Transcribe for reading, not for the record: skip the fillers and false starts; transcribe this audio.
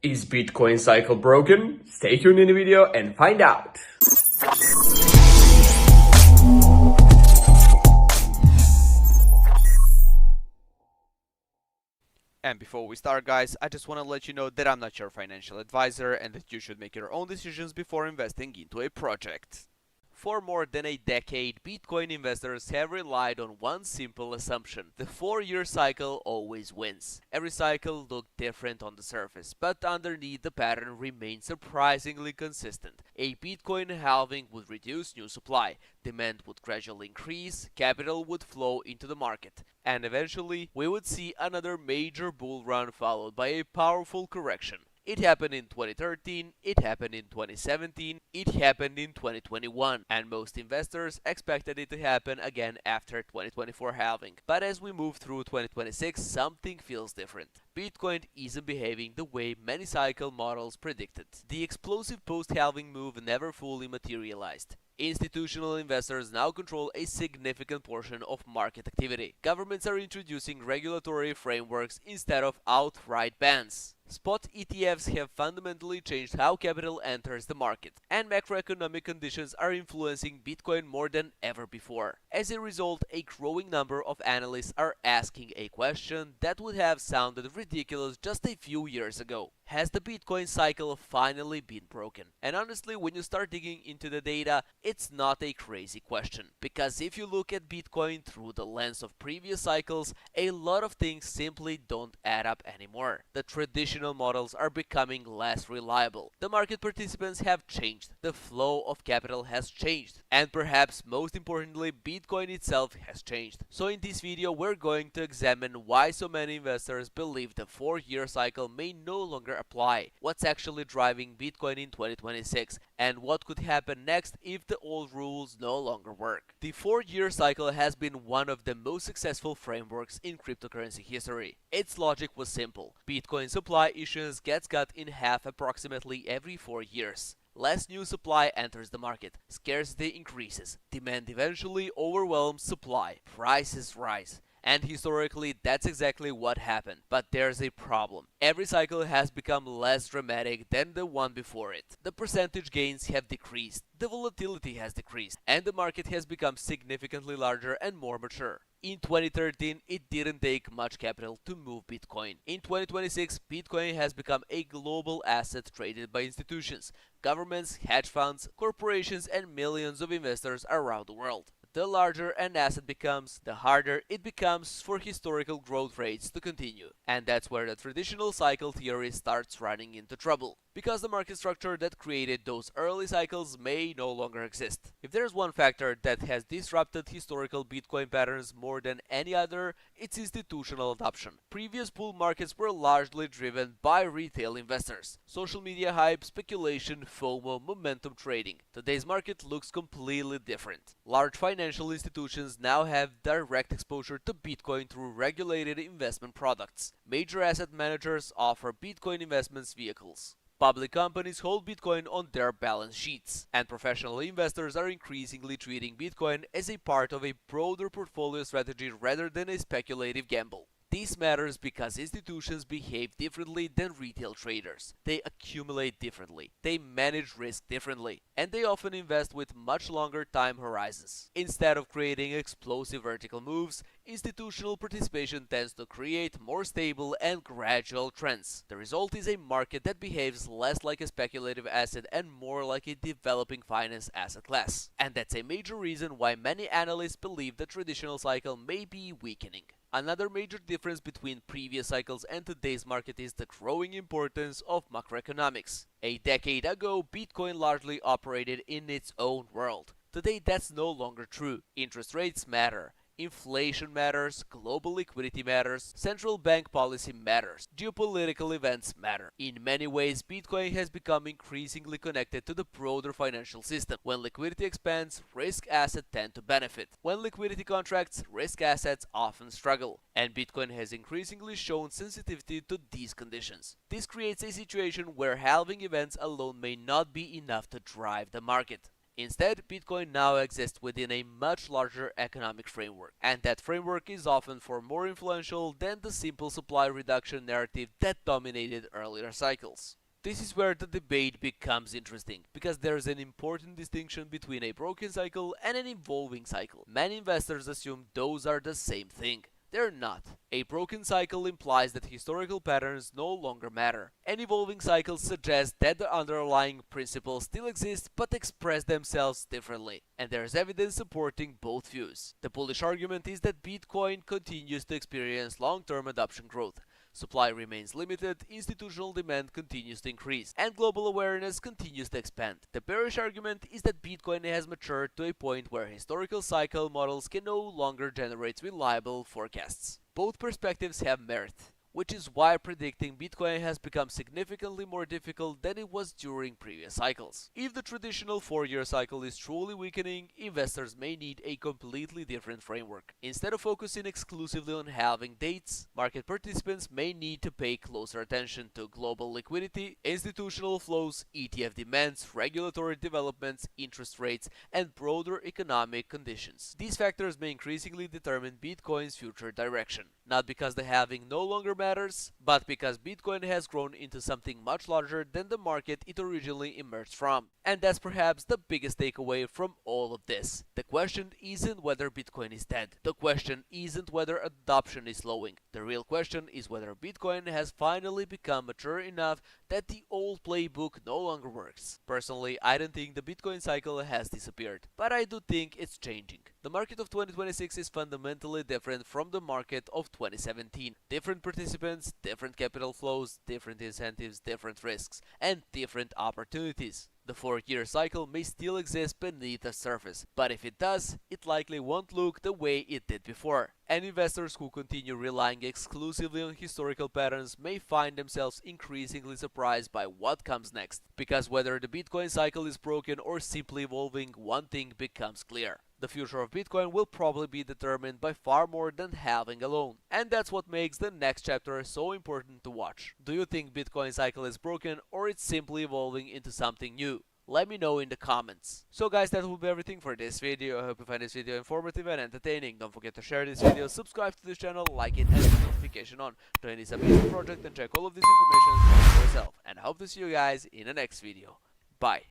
Is Bitcoin cycle broken? Stay tuned in the video and find out. And before we start, guys, I just want to let you know that I'm not your financial advisor and that you should make your own decisions before investing into a project. For more than a decade, Bitcoin investors have relied on one simple assumption: the 4-year cycle always wins. Every cycle looked different on the surface, but underneath the pattern remained surprisingly consistent. A Bitcoin halving would reduce new supply, demand would gradually increase, capital would flow into the market, and eventually we would see another major bull run followed by a powerful correction. It happened in 2013, it happened in 2017, it happened in 2021, and most investors expected it to happen again after 2024 halving. But as we move through 2026, something feels different. Bitcoin isn't behaving the way many cycle models predicted. The explosive post-halving move never fully materialized. Institutional investors now control a significant portion of market activity. Governments are introducing regulatory frameworks instead of outright bans. Spot ETFs have fundamentally changed how capital enters the market, and macroeconomic conditions are influencing Bitcoin more than ever before. As a result, a growing number of analysts are asking a question that would have sounded ridiculous just a few years ago. Has the Bitcoin cycle finally been broken? And honestly, when you start digging into the data, it's not a crazy question. Because if you look at Bitcoin through the lens of previous cycles, a lot of things simply don't add up anymore. The traditional models are becoming less reliable. The market participants have changed. The flow of capital has changed. And perhaps most importantly, Bitcoin itself has changed. So in this video, we're going to examine why so many investors believe the 4-year cycle may no longer apply, what's actually driving Bitcoin in 2026, and what could happen next if the old rules no longer work. The 4-year cycle has been one of the most successful frameworks in cryptocurrency history. Its logic was simple: Bitcoin supply issuance gets cut in half approximately every 4 years. Less new supply enters the market, scarcity increases, demand eventually overwhelms supply, prices rise. And historically, that's exactly what happened. But there's a problem. Every cycle has become less dramatic than the one before it. The percentage gains have decreased, the volatility has decreased, and the market has become significantly larger and more mature. In 2013, it didn't take much capital to move Bitcoin. In 2026, Bitcoin has become a global asset traded by institutions, governments, hedge funds, corporations, and millions of investors around the world. The larger an asset becomes, the harder it becomes for historical growth rates to continue. And that's where the traditional cycle theory starts running into trouble, because the market structure that created those early cycles may no longer exist. If there's one factor that has disrupted historical Bitcoin patterns more than any other, it's institutional adoption. Previous bull markets were largely driven by retail investors. Social media hype, speculation, FOMO, momentum trading. Today's market looks completely different. Large financial institutions now have direct exposure to Bitcoin through regulated investment products. Major asset managers offer Bitcoin investments vehicles. Public companies hold Bitcoin on their balance sheets, and professional investors are increasingly treating Bitcoin as a part of a broader portfolio strategy rather than a speculative gamble. This matters because institutions behave differently than retail traders. They accumulate differently, they manage risk differently, and they often invest with much longer time horizons. Instead of creating explosive vertical moves, institutional participation tends to create more stable and gradual trends. The result is a market that behaves less like a speculative asset and more like a developing finance asset class. And that's a major reason why many analysts believe the traditional cycle may be weakening. Another major difference between previous cycles and today's market is the growing importance of macroeconomics. A decade ago, Bitcoin largely operated in its own world. Today, that's no longer true. Interest rates matter. Inflation matters, global liquidity matters, central bank policy matters, geopolitical events matter. In many ways, Bitcoin has become increasingly connected to the broader financial system. When liquidity expands, risk assets tend to benefit. When liquidity contracts, risk assets often struggle. And Bitcoin has increasingly shown sensitivity to these conditions. This creates a situation where halving events alone may not be enough to drive the market. Instead, Bitcoin now exists within a much larger economic framework, and that framework is often far more influential than the simple supply reduction narrative that dominated earlier cycles. This is where the debate becomes interesting, because there is an important distinction between a broken cycle and an evolving cycle. Many investors assume those are the same thing. They're not. A broken cycle implies that historical patterns no longer matter. An evolving cycle suggests that the underlying principles still exist but express themselves differently, and there is evidence supporting both views. The bullish argument is that Bitcoin continues to experience long-term adoption growth. Supply remains limited, institutional demand continues to increase, and global awareness continues to expand. The bearish argument is that Bitcoin has matured to a point where historical cycle models can no longer generate reliable forecasts. Both perspectives have merit, which is why predicting Bitcoin has become significantly more difficult than it was during previous cycles. If the traditional 4-year cycle is truly weakening, investors may need a completely different framework. Instead of focusing exclusively on halving dates, market participants may need to pay closer attention to global liquidity, institutional flows, ETF demands, regulatory developments, interest rates, and broader economic conditions. These factors may increasingly determine Bitcoin's future direction, not because the halving no longer matters, but because Bitcoin has grown into something much larger than the market it originally emerged from. And that's perhaps the biggest takeaway from all of this. The question isn't whether Bitcoin is dead. The question isn't whether adoption is slowing. The real question is whether Bitcoin has finally become mature enough that the old playbook no longer works. Personally, I don't think the Bitcoin cycle has disappeared, but I do think it's changing. The market of 2026 is fundamentally different from the market of 2017. Different participants, different capital flows, different incentives, different risks, and different opportunities. The 4-year cycle may still exist beneath the surface, but if it does, it likely won't look the way it did before. And investors who continue relying exclusively on historical patterns may find themselves increasingly surprised by what comes next. Because whether the Bitcoin cycle is broken or simply evolving, one thing becomes clear. The future of Bitcoin will probably be determined by far more than halving alone. And that's what makes the next chapter so important to watch. Do you think Bitcoin cycle is broken, or it's simply evolving into something new? Let me know in the comments. So guys, that will be everything for this video. I hope you find this video informative and entertaining. Don't forget to share this video, subscribe to this channel, like it, and turn the notification on. Join this amazing project and check all of this information for yourself. And I hope to see you guys in the next video. Bye.